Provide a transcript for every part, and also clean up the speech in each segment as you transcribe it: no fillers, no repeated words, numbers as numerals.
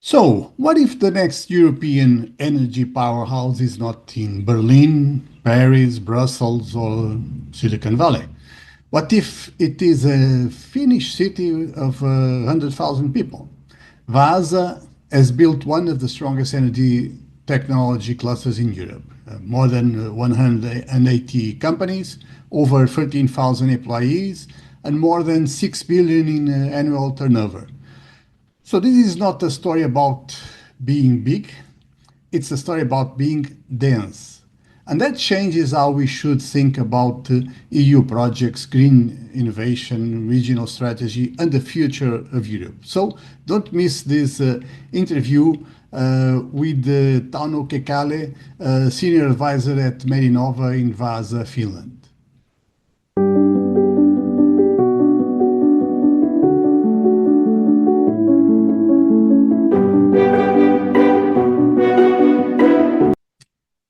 So, what if the next European energy powerhouse is not in Berlin, Paris, Brussels, or Silicon Valley? What if it is a Finnish city of 100,000 people? Vaasa has built one of the strongest energy technology clusters in Europe. More than 180 companies, over 13,000 employees, and more than 6 billion in annual turnover. So this is not a story about being big, it's a story about being dense. And that changes how we should think about EU projects, green innovation, regional strategy, and the future of Europe. So don't miss this interview with Tauno Kekäle, senior advisor at Merinova in Vaasa, Finland.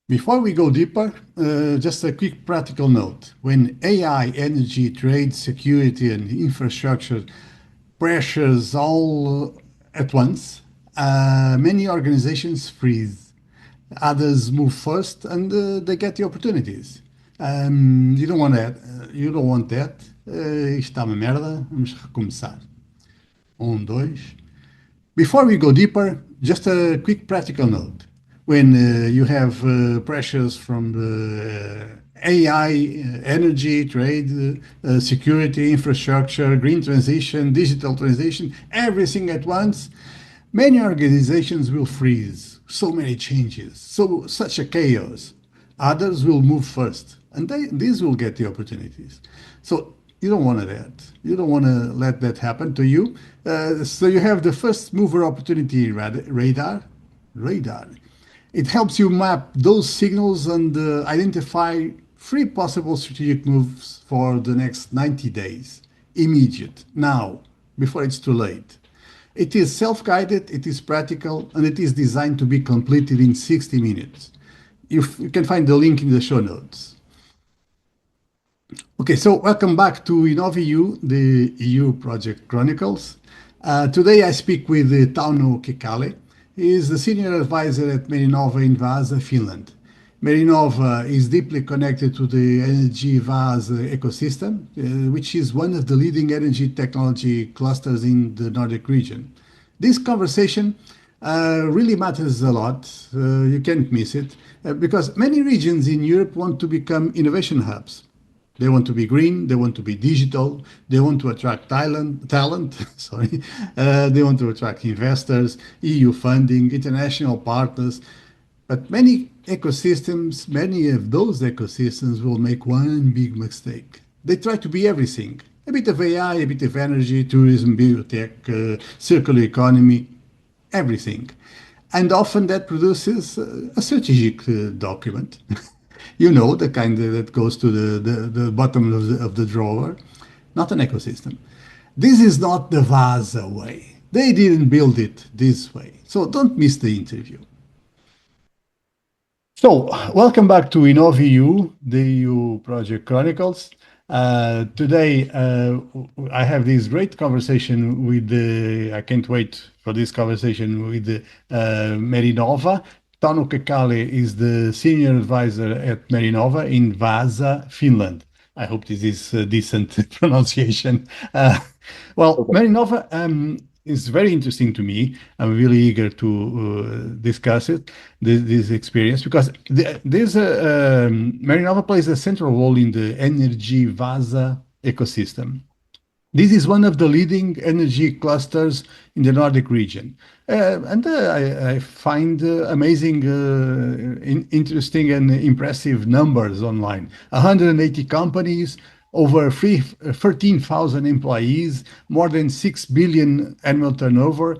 Before we go deeper, just a quick practical note. When AI, energy, trade, security, and infrastructure pressures all at once, many organizations freeze. Others move first, and they get the opportunities. You don't want that. You don't want that. Isto está uma merda. Vamos recomeçar. Dois. Before we go deeper, just a quick practical note. When you have pressures from the AI, energy, trade, security, infrastructure, green transition, digital transition, everything at once, many organizations will freeze. So many changes, such a chaos. Others will move first, and these will get the opportunities. So you don't want that. You don't want to let that happen to you. So you have the first mover opportunity radar. It helps you map those signals and identify three possible strategic moves for the next 90 days. Immediate, now, before it's too late. It is self-guided, it is practical, and it is designed to be completed in 60 minutes. You can find the link in the show notes. Okay, so welcome back to InnovEU, the EU Project Chronicles. Today I speak with Tauno Kekäle. He is the senior advisor at Merinova in Vaasa, Finland. Merinova is deeply connected to the energy Vaasa ecosystem, which is one of the leading energy technology clusters in the Nordic region. This conversation really matters a lot. You can't miss it, because many regions in Europe want to become innovation hubs. They want to be green, they want to be digital, they want to attract talent, sorry. They want to attract investors, EU funding, international partners. But many of those ecosystems will make one big mistake. They try to be everything. A bit of AI, a bit of energy, tourism, biotech, circular economy, everything. And often that produces a strategic document. You know, the kind that goes to the bottom of the drawer, not an ecosystem. This is not the Vaasa way. They didn't build it this way. So don't miss the interview. So welcome back to InnovEU, the EU Project Chronicles. Today, I have this great conversation with I can't wait for this conversation with Merinova. Tauno Kekäle is the senior advisor at Merinova in Vaasa, Finland. I hope this is a decent pronunciation. Merinova is very interesting to me. I'm really eager to discuss it, this experience, because Merinova plays a central role in the energy Vaasa ecosystem. This is one of the leading energy clusters in the Nordic region. I find amazing, interesting and impressive numbers online. 180 companies, over 13,000 employees, more than 6 billion annual turnover.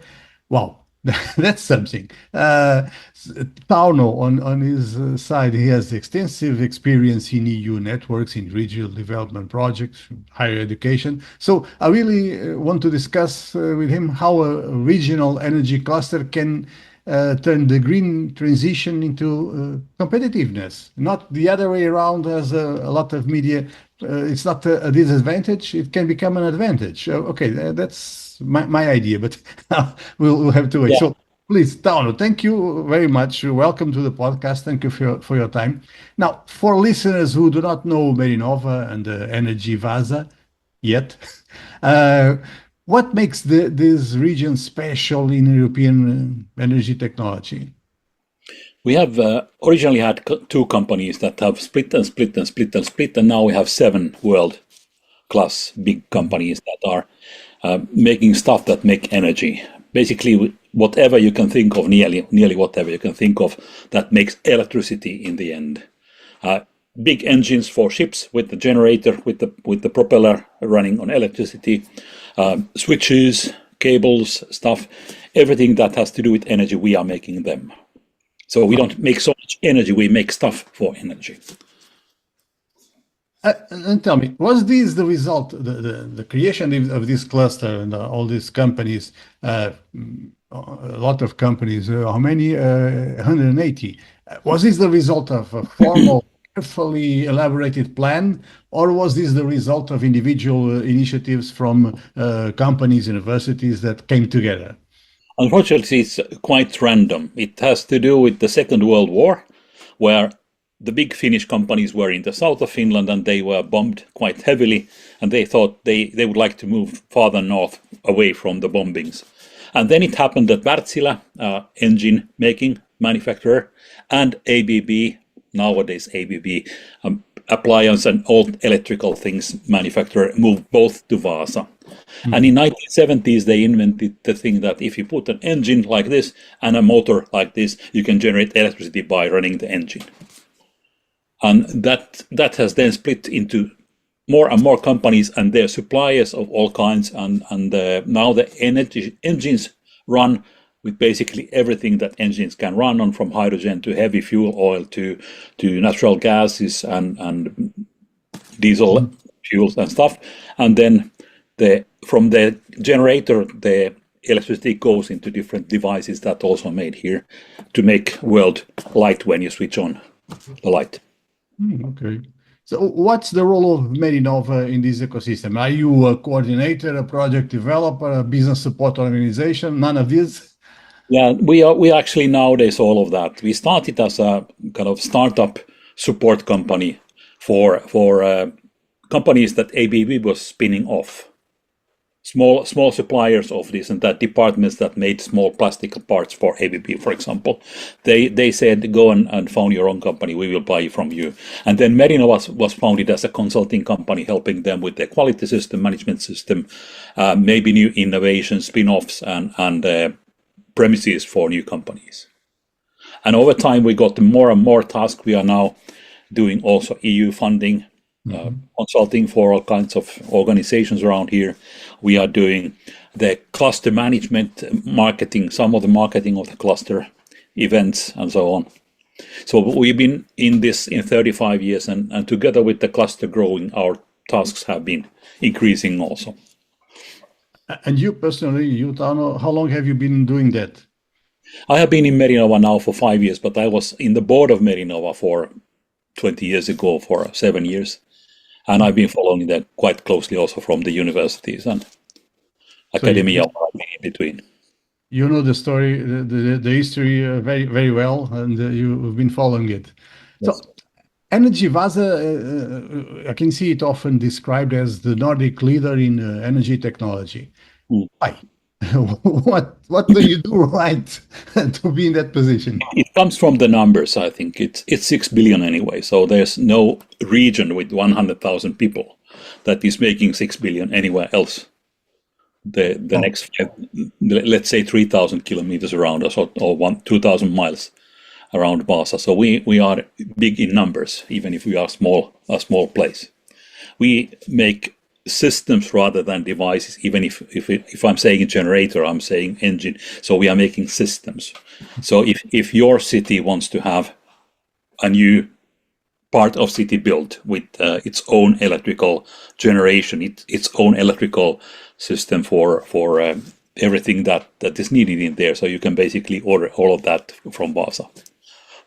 Wow. That's something. Tauno, on his side, he has extensive experience in EU networks, in regional development projects, higher education. So I really want to discuss with him how a regional energy cluster can turn the green transition into competitiveness, not the other way around as a lot of media. It's not a disadvantage, it can become an advantage. Okay, that's my idea, but we'll have to wait. Yeah. So Please, Tauno, thank you very much. Welcome to the podcast. Thank you for your time. Now, for listeners who do not know Marinova and Energy Vaza yet, uh, what makes this region special in European energy technology? We have originally had two companies that have split and split and split and split, and now we have seven world-class big companies that are making stuff that make energy. Basically, whatever you can think of, nearly whatever you can think of, that makes electricity in the end. Big engines for ships with the generator, with the propeller running on electricity, switches, cables, stuff, everything that has to do with energy, we are making them. So we don't make so much energy, we make stuff for energy. And tell me, was this the result, the creation of this cluster and all these companies, a lot of companies, how many? 180. Was this the result of a formal, carefully elaborated plan, or was this the result of individual initiatives from companies, universities that came together? Unfortunately, it's quite random. It has to do with the Second World War, where the big Finnish companies were in the south of Finland and they were bombed quite heavily, and they thought they would like to move farther north away from the bombings. And then it happened that Wärtsilä, engine making manufacturer, and ABB, nowadays ABB, appliance and old electrical things manufacturer, moved both to Vaasa. And in 1970s, they invented the thing that if you put an engine like this and a motor like this, you can generate electricity by running the engine. And that has then split into more and more companies and their suppliers of all kinds. And now the engines run with basically everything that engines can run on, from hydrogen to heavy fuel oil to natural gases and diesel fuels and stuff. And then from the generator, the electricity goes into different devices that also made here to make world light when you switch on the light. Okay. So what's the role of Marinova in this ecosystem? Are you a coordinator, a project developer, a business support organization? None of this? Yeah, we actually nowadays all of that. We started as a kind of startup support company for companies that ABB was spinning off. Small suppliers of this and that, departments that made small plastic parts for ABB, for example. They said, go and found your own company, we will buy from you. And then Marinova was founded as a consulting company, helping them with their quality system, management system, maybe new innovations, spin-offs, and premises for new companies. And over time, we got more and more tasks. We are now doing also EU funding, consulting for all kinds of organizations around here. We are doing the cluster management, marketing, some of the marketing of the cluster events and so on. So we've been in this in 35 years, and together with the cluster growing, our tasks have been increasing also. And you personally, you, Tauno, how long have you been doing that? I have been in Marinova now for 5 years, but I was in the board of Marinova for 20 years ago for 7 years. And I've been following that quite closely also from the universities and academia in between. You know the story, the history very, very well, and you've been following it. Yes. So, Energy Vaza, I can see it often described as the Nordic leader in energy technology. Why? What do you do right to be in that position? It comes from the numbers, I think. It's 6 billion anyway, so there's no region with 100,000 people that is making 6 billion anywhere else. The next, let's say 3,000 kilometers around us, or 2,000 miles around Vaasa. So we are big in numbers, even if we are a small place. We make systems rather than devices. Even if I'm saying generator, I'm saying engine. So we are making systems. So if your city wants to have a new part of city built with its own electrical generation, its own electrical system for everything that is needed in there, so you can basically order all of that from Vaasa.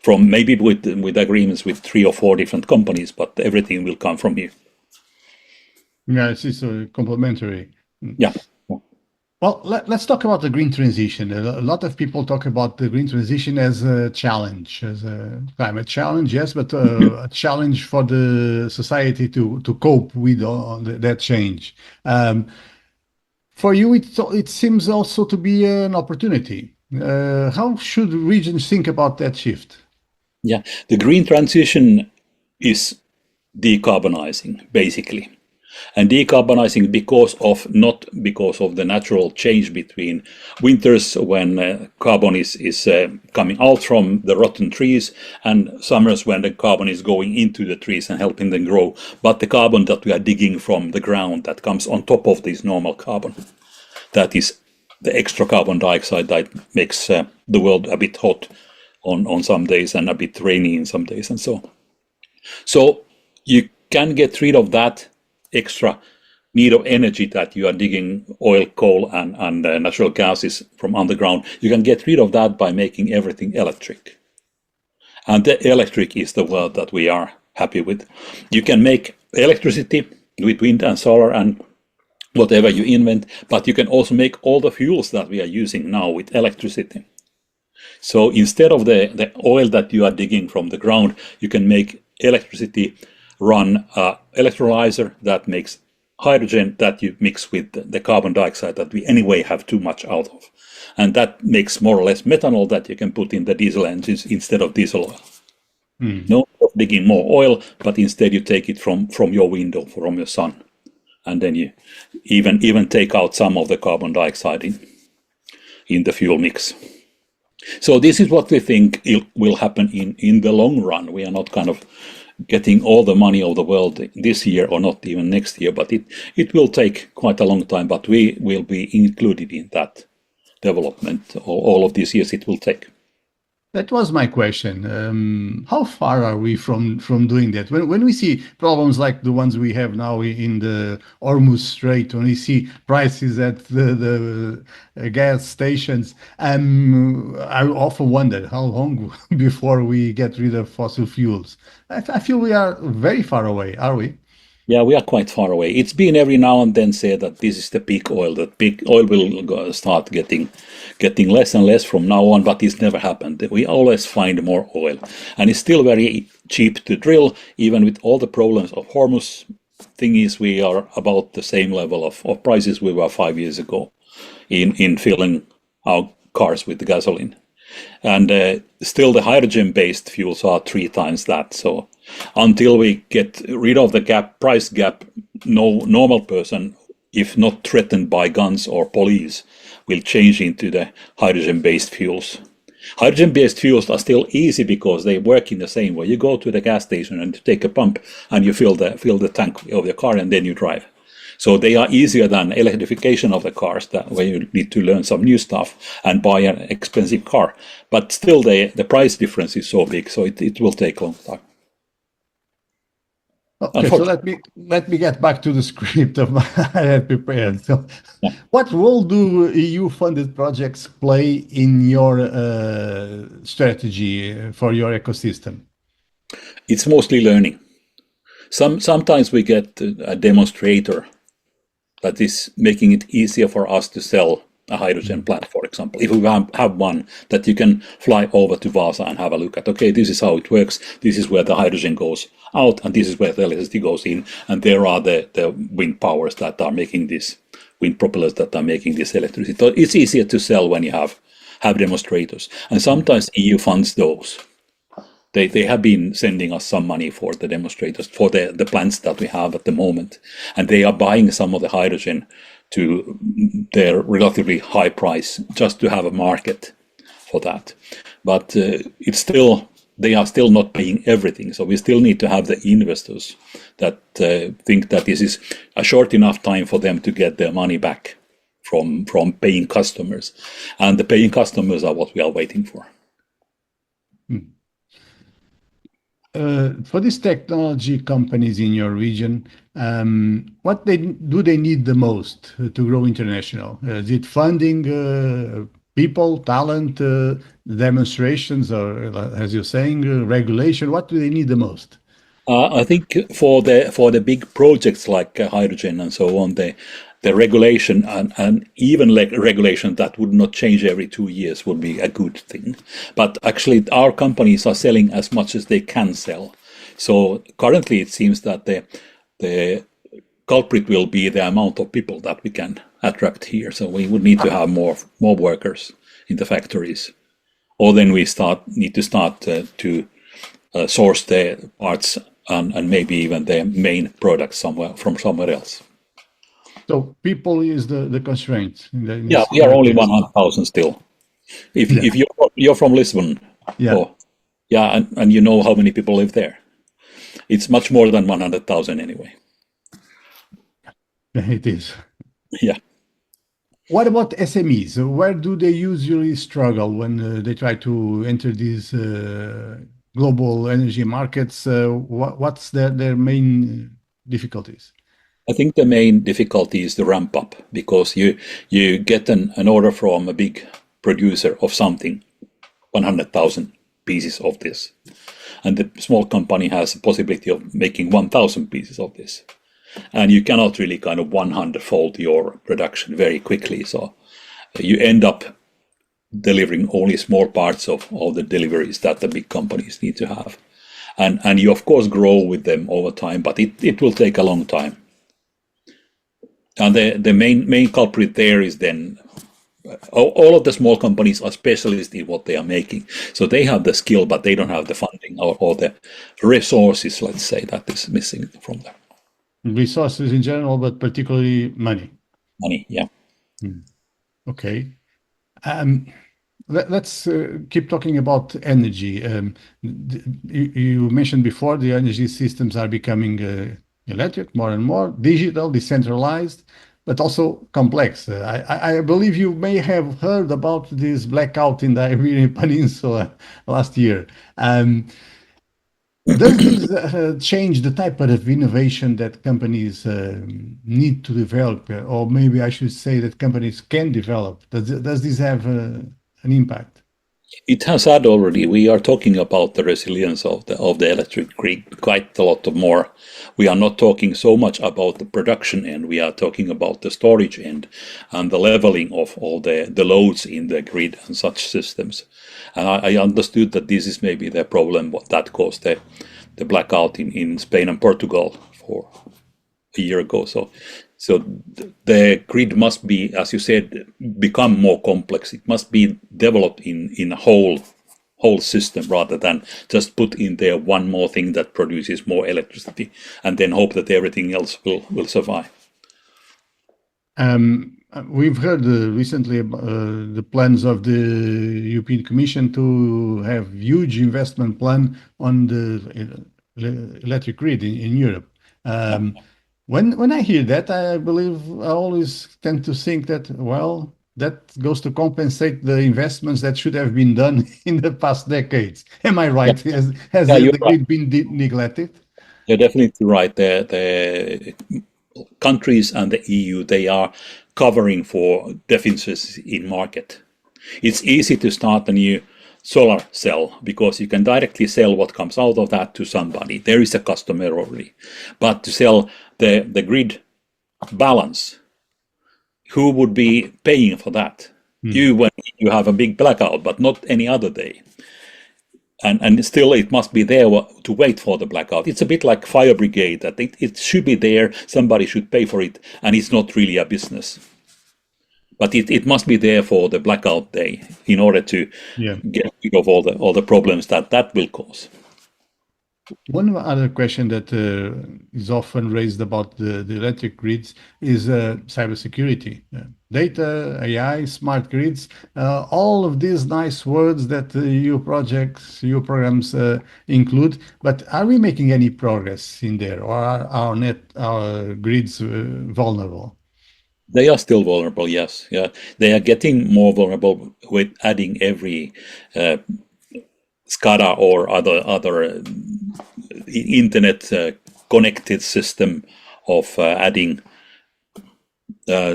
From maybe with agreements with 3 or 4 different companies, but everything will come from you. Yeah, it's complementary. Yeah. Well, let's talk about the green transition. A lot of people talk about the green transition as a challenge, as a climate challenge, yes, but a challenge for the society to cope with that change. Um, for you, it seems also to be an opportunity. How should regions think about that shift? Yeah, the green transition is decarbonizing, basically. And decarbonizing because of not because of the natural change between winters when carbon is coming out from the rotten trees and summers when the carbon is going into the trees and helping them grow, but the carbon that we are digging from the ground that comes on top of this normal carbon. That is the extra carbon dioxide that makes the world a bit hot on some days and a bit rainy in some days and so. So you can get rid of that extra need of energy that you are digging oil, coal, and natural gases from underground. You can get rid of that by making everything electric. And the electric is the word that we are happy with. You can make electricity with wind and solar and whatever you invent, but you can also make all the fuels that we are using now with electricity. So instead of the oil that you are digging from the ground, you can make electricity, run electrolyzer that makes hydrogen that you mix with the carbon dioxide that we anyway have too much out of. And that makes more or less methanol that you can put in the diesel engines instead of diesel oil. No digging more oil, but instead you take it from your window, from your sun. And then you even take out some of the carbon dioxide in the fuel mix. So this is what we think will happen in the long run. We are not kind of getting all the money of the world this year or not even next year, but it will take quite a long time, but we will be included in that development. All of these years it will take. That was my question. How far are we from doing that? When we see problems like the ones we have now in the Hormuz Strait, when we see prices at the gas stations, I often wonder how long before we get rid of fossil fuels. I feel we are very far away, are we? Yeah, we are quite far away. It's been every now and then said that this is the peak oil, that peak oil will start getting less and less from now on, but it's never happened. We always find more oil. And it's still very cheap to drill, even with all the problems of Hormuz. Thing is, we are about the same level of prices we were 5 years ago in filling our cars with gasoline. And still the hydrogen-based fuels are 3 times that. So until we get rid of the price gap, no normal person, if not threatened by guns or police, will change into the hydrogen-based fuels. Hydrogen-based fuels are still easy because they work in the same way. You go to the gas station and take a pump and you fill the tank of your car and then you drive. So they are easier than electrification of the cars, where you need to learn some new stuff and buy an expensive car. But still, the price difference is so big, so it will take a long time. Okay, so let me get back to the script of I had prepared. So, what role do EU-funded projects play in your strategy for your ecosystem? It's mostly learning. Sometimes we get a demonstrator that is making it easier for us to sell a hydrogen plant, for example. If we have one that you can fly over to Vaasa and have a look at, okay, this is how it works, this is where the hydrogen goes out, and this is where the electricity goes in, and there are the wind powers that are making this, wind propellers that are making this electricity. So it's easier to sell when you have demonstrators. And sometimes EU funds those. They have been sending us some money for the demonstrators, for the plants that we have at the moment. And they are buying some of the hydrogen to their relatively high price just to have a market for that. But they are still not paying everything. So we still need to have the investors that think that this is a short enough time for them to get their money back from paying customers. And the paying customers are what we are waiting for. For these technology companies in your region, what do they need the most to grow international? Is it funding, people, talent, demonstrations, or as you're saying, regulation? What do they need the most? I think for the big projects like hydrogen and so on, the regulation and even like regulation that would not change every 2 years would be a good thing. But actually, our companies are selling as much as they can sell. So currently, it seems that the culprit will be the amount of people that we can attract here. So we would need to have more workers in the factories, or then we need to start to source the parts and maybe even the main products from somewhere else. So people is the constraint. Yeah, we are only 100,000 still. If you're from Lisbon, yeah, and you know how many people live there, it's much more than 100,000 anyway. it is. Yeah. What about SMEs? Where do they usually struggle when they try to enter these global energy markets? What's their main difficulties? I think the main difficulty is the ramp up, because you get an order from a big producer of something, 100,000 pieces of this, and the small company has a possibility of making 1,000 pieces of this, and you cannot really kind of 100-fold your production very quickly, so you end up delivering only small parts of all the deliveries that the big companies need to have, and you of course grow with them over time, but it will take a long time. And the main culprit there is then all of the small companies are specialists in what they are making. So they have the skill, but they don't have the funding or the resources, let's say, that is missing from them. Resources in general, but particularly money. Money, yeah. Okay. Let's keep talking about energy. You mentioned before the energy systems are becoming electric more and more, digital, decentralized, but also complex. I believe you may have heard about this blackout in the Iberian Peninsula last year. Does this change the type of innovation that companies need to develop, or maybe I should say that companies can develop? Does this have an impact? It has had already. We are talking about the resilience of the electric grid quite a lot more. We are not talking so much about the production end. We are talking about the storage end and the leveling of all the loads in the grid and such systems. And I understood that this is maybe the problem that caused the blackout in Spain and Portugal for a year ago. So the grid must be, as you said, become more complex. It must be developed in a whole system rather than just put in there one more thing that produces more electricity and then hope that everything else will survive. We've heard recently the plans of the European Commission to have huge investment plan on the electric grid in Europe. When I hear that, I believe I always tend to think that, well, that goes to compensate the investments that should have been done in the past decades. Am I right? Yeah. Has the grid been neglected? You're definitely right. The countries and the EU, they are covering for deficiencies in market. It's easy to start a new solar cell because you can directly sell what comes out of that to somebody. There is a customer already. But to sell the grid balance, who would be paying for that? You, when you have a big blackout, but not any other day. And still it must be there to wait for the blackout. It's a bit like fire brigade, that it should be there, somebody should pay for it, and it's not really a business. But it must be there for the blackout day in order to get rid of all the problems that will cause. One other question that is often raised about the electric grids is cybersecurity. Data, AI, smart grids, all of these nice words that EU projects, EU programs include. But are we making any progress in there, or are our grids vulnerable? They are still vulnerable, yes. Yeah, they are getting more vulnerable with adding every SCADA or other internet connected system of adding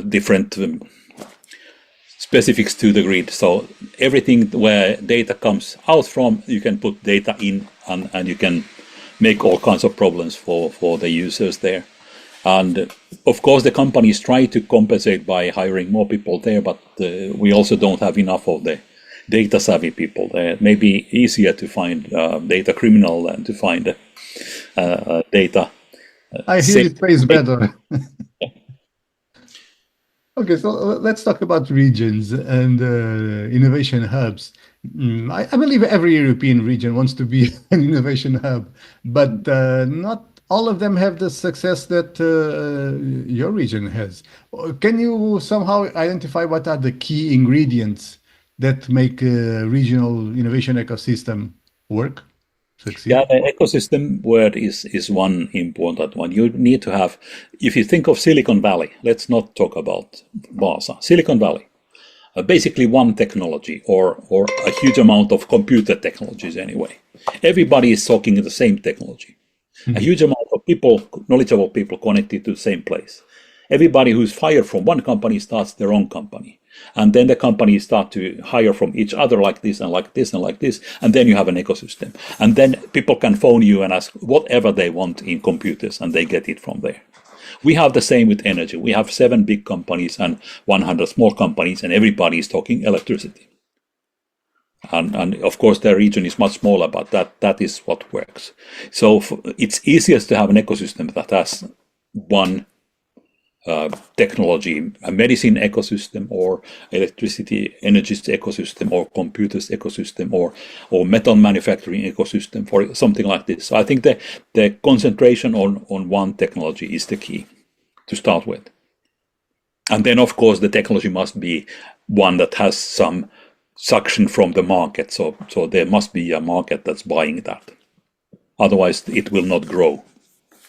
different specifics to the grid. So everything where data comes out from, you can put data in, and you can make all kinds of problems for the users there. And of course, the companies try to compensate by hiring more people there, but we also don't have enough of the data savvy people. It may be easier to find data criminal than to find data. I hear it pays better. Okay, so let's talk about regions and innovation hubs. I believe every European region wants to be an innovation hub, but not all of them have the success that your region has. Can you somehow identify what are the key ingredients that make a regional innovation ecosystem work, succeed? Yeah, the ecosystem word is one important one. You need to have, if you think of Silicon Valley, let's not talk about Vaasa. Silicon Valley, basically one technology or a huge amount of computer technologies anyway. Everybody is talking the same technology. A huge amount of people, knowledgeable people connected to the same place. Everybody who's fired from one company starts their own company. And then the companies start to hire from each other like this and like this and like this. And then you have an ecosystem. And then people can phone you and ask whatever they want in computers and they get it from there. We have the same with energy. We have 7 big companies and 100 small companies, and everybody is talking electricity. And of course, the region is much smaller, but that is what works. So it's easiest to have an ecosystem that has one technology, a medicine ecosystem, or electricity, energy ecosystem, or computers ecosystem, or metal manufacturing ecosystem, for something like this. So I think the concentration on one technology is the key to start with. And then, of course, the technology must be one that has some suction from the market. So there must be a market that's buying that. Otherwise, it will not grow.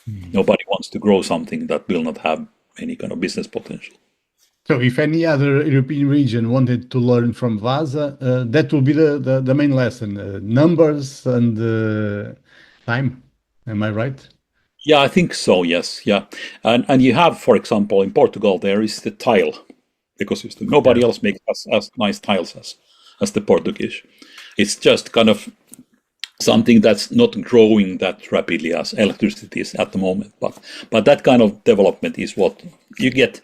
Nobody wants to grow something that will not have any kind of business potential. So if any other European region wanted to learn from Vaasa, that will be the main lesson, numbers and time. Am I right? Yeah, I think so, yes. Yeah. And you have, for example, in Portugal, there is the tile ecosystem. Nobody else makes as nice tiles as the Portuguese. It's just kind of something that's not growing that rapidly as electricity is at the moment. But that kind of development is what you get.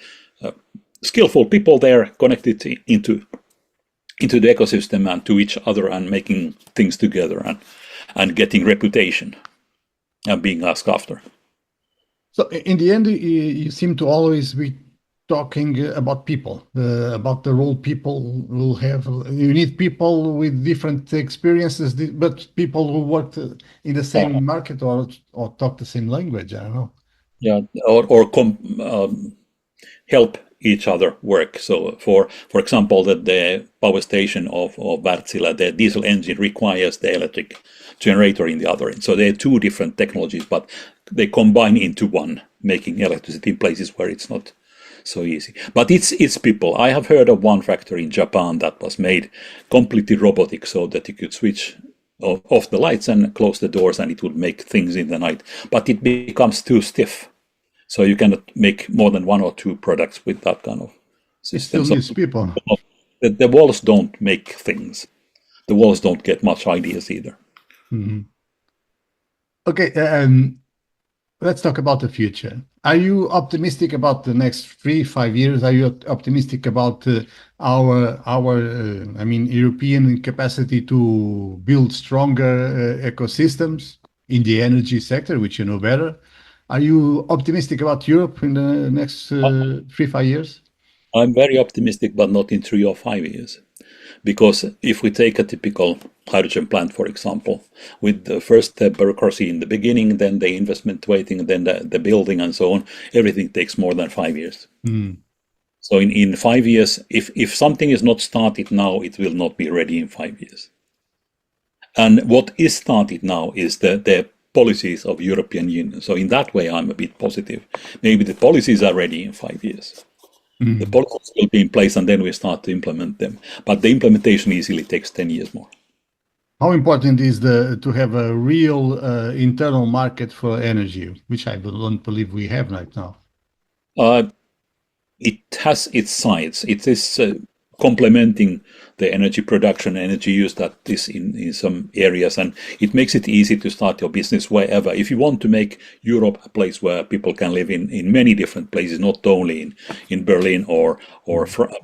Skillful people there connected into the ecosystem and to each other and making things together and getting reputation and being asked after. So in the end, you seem to always be talking about people, about the role people will have. You need people with different experiences, but people who work in the same market or talk the same language. I don't know. Yeah, or help each other work. So, for example, that the power station of Wärtsilä, the diesel engine requires the electric generator in the other end. So there are 2 different technologies, but they combine into one, making electricity in places where it's not so easy. But it's people. I have heard of one factory in Japan that was made completely robotic, so that you could switch off the lights and close the doors, and it would make things in the night. But it becomes too stiff. So you cannot make more than 1 or 2 products with that kind of system. It still needs people. The walls don't make things. The walls don't get much ideas either. Mm-hmm. Okay, let's talk about the future. Are you optimistic about the next 3-5 years? Are you optimistic about our European capacity to build stronger ecosystems in the energy sector, which you know better? Are you optimistic about Europe in the next 3-5 years? I'm very optimistic, but not in 3 or 5 years. Because if we take a typical hydrogen plant, for example, with the first bureaucracy in the beginning, then the investment waiting, then the building and so on, everything takes more than 5 years. So in 5 years, if something is not started now, it will not be ready in 5 years. And what is started now is the policies of European Union. So in that way, I'm a bit positive. Maybe the policies are ready in 5 years. The policies will be in place and then we start to implement them. But the implementation easily takes 10 years more. How important is to have a real internal market for energy, which I don't believe we have right now? It has its sides. It is complementing the energy production, energy use that is in some areas, and it makes it easy to start your business wherever. If you want to make Europe a place where people can live in many different places, not only in Berlin or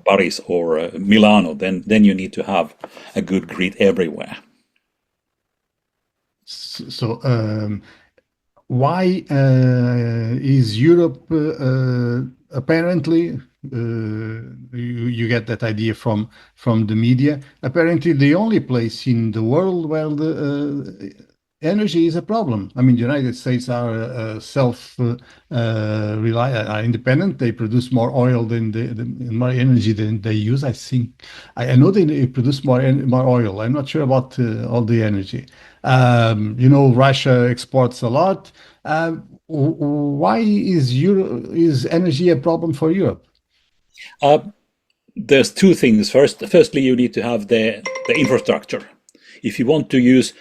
Paris or Milano, then you need to have a good grid everywhere. So, why is Europe apparently? You get that idea from the media. Apparently, the only place in the world where the energy is a problem. I mean, the United States are are independent. They produce more oil than more energy than they use. I think I know they produce more oil. I'm not sure about all the energy. Russia exports a lot. Why is energy a problem for Europe? There's two things. Firstly, you need to have the infrastructure. If you want to use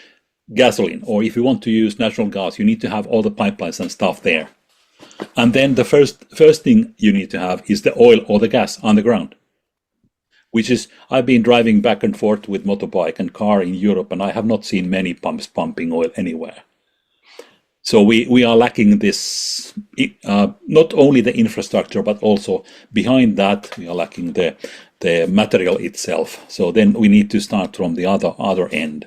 gasoline or if you want to use natural gas, you need to have all the pipelines and stuff there. And then the first thing you need to have is the oil or the gas on the ground. Which is, I've been driving back and forth with motorbike and car in Europe, and I have not seen many pumps pumping oil anywhere. So we are lacking this, not only the infrastructure, but also behind that we are lacking the material itself. So then we need to start from the other end.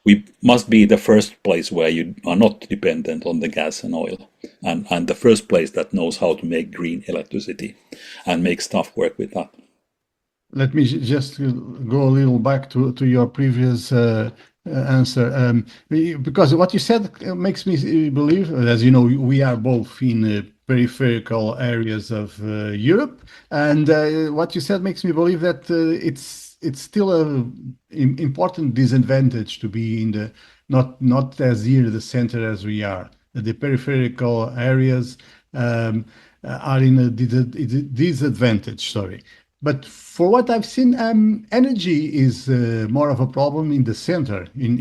We must be the first place where you are not dependent on the gas and oil, and the first place that knows how to make green electricity and make stuff work with that. Let me just go a little back to your previous answer, because what you said makes me believe, as you know, we are both in peripheral areas of Europe, and what you said makes me believe that it's still an important disadvantage to be in the not as near the center as we are. The peripheral areas are in a disadvantage. Sorry. But for what I've seen, energy is more of a problem in the center, in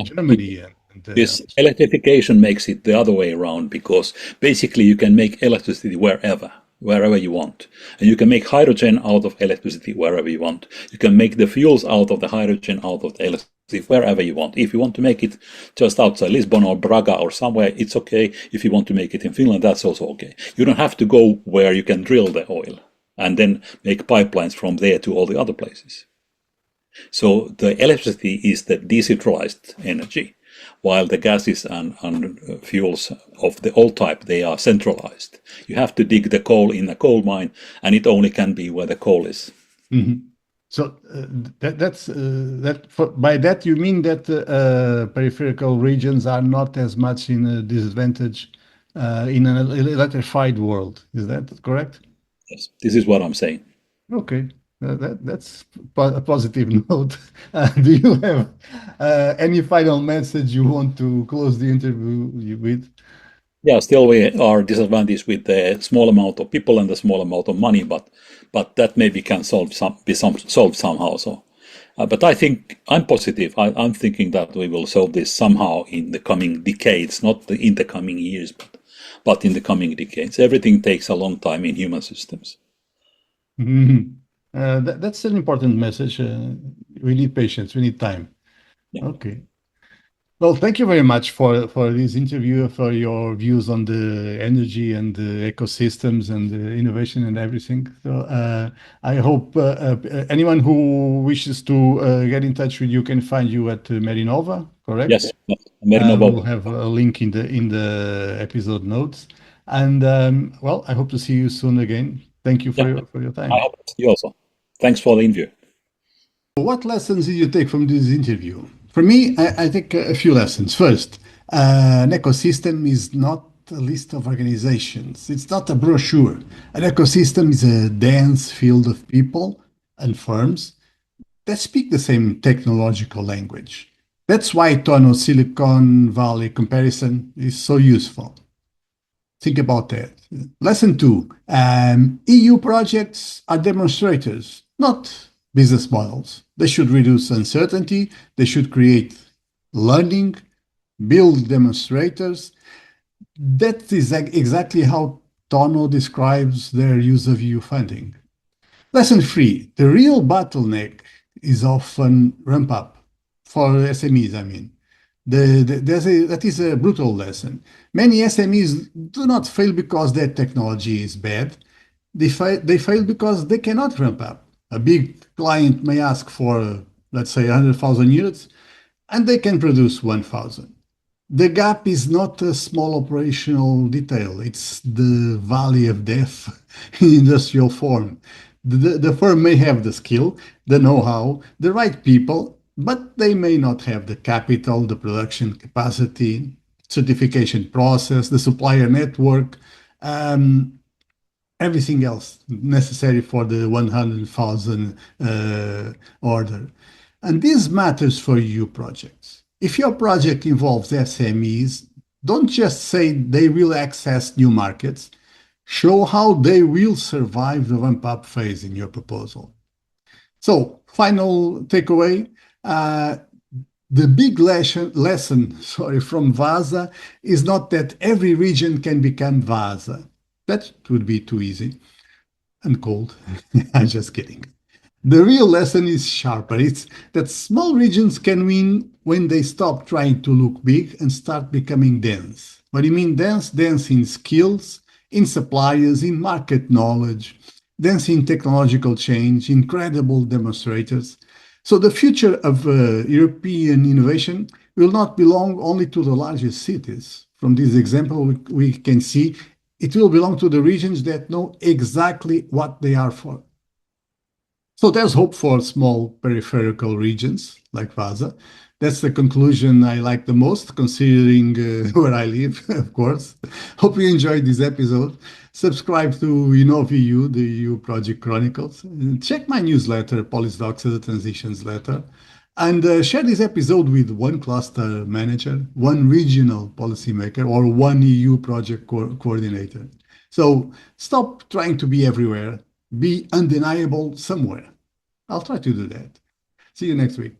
Germany. This electrification makes it the other way around, because basically you can make electricity wherever you want. And you can make hydrogen out of electricity wherever you want. You can make the fuels out of the hydrogen, out of the electricity wherever you want. If you want to make it just outside Lisbon or Braga or somewhere, it's okay. If you want to make it in Finland, that's also okay. You don't have to go where you can drill the oil and then make pipelines from there to all the other places. So the electricity is the decentralized energy, while the gases and fuels of the old type, they are centralized. You have to dig the coal in a coal mine, and it only can be where the coal is. Mm-hmm. So by that you mean that peripheral regions are not as much in a disadvantage in an electrified world. Is that correct? Yes, this is what I'm saying. Okay, that's a positive note. Do you have any final message you want to close the interview with? Yeah, still we are disadvantaged with the small amount of people and the small amount of money, but that maybe can solved somehow. So, but I think I'm positive. I'm thinking that we will solve this somehow in the coming decades, not in the coming years, but in the coming decades. Everything takes a long time in human systems. Mm-hmm. That's an important message. We need patience. We need time. Yeah. Okay. Well, thank you very much for this interview, for your views on the energy and the ecosystems and the innovation and everything. So I hope anyone who wishes to get in touch with you can find you at Merinova, correct? Yes, Merinova. We'll have a link in the episode notes. And well, I hope to see you soon again. Thank you for your time. I hope to see you also. Thanks for the interview. What lessons did you take from this interview? For me, I take a few lessons. First, an ecosystem is not a list of organizations. It's not a brochure. An ecosystem is a dense field of people and firms that speak the same technological language. That's why Tauno Silicon Valley comparison is so useful. Think about that. Lesson 2, EU projects are demonstrators, not business models. They should reduce uncertainty. They should create learning, build demonstrators. That is exactly how Tauno describes their use of EU funding. Lesson three, the real bottleneck is often ramp up for SMEs, I mean. That is a brutal lesson. Many SMEs do not fail because their technology is bad. They fail because they cannot ramp up. A big client may ask for, let's say, 100,000 units, and they can produce 1,000. The gap is not a small operational detail, it's the valley of death in industrial form. The firm may have the skill, the know how, the right people, but they may not have the capital, the production capacity, certification process, the supplier network, um, everything else necessary for the 100,000 order. And this matters for EU projects. If your project involves SMEs, don't just say they will access new markets, show how they will survive the ramp up phase in your proposal. So, final takeaway. The big lesson from VASA is not that every region can become VASA. That would be too easy and cold. I'm just kidding. The real lesson is sharper. It's that small regions can win when they stop trying to look big and start becoming dense. What do you mean dense? Dense in skills, in suppliers, in market knowledge, dense in technological change, incredible demonstrators. So the future of European innovation will not belong only to the largest cities. From this example, we can see it will belong to the regions that know exactly what they are for. So there's hope for small peripheral regions like Vaasa. That's the conclusion I like the most, considering where I live, of course. Hope you enjoyed this episode. Subscribe to InnovEU, the EU Project Chronicles. Check my newsletter, Policy Docs, the Transitions Letter. And share this episode with one cluster manager, one regional policymaker, or one EU project coordinator. So stop trying to be everywhere. Be undeniable somewhere. I'll try to do that. See you next week.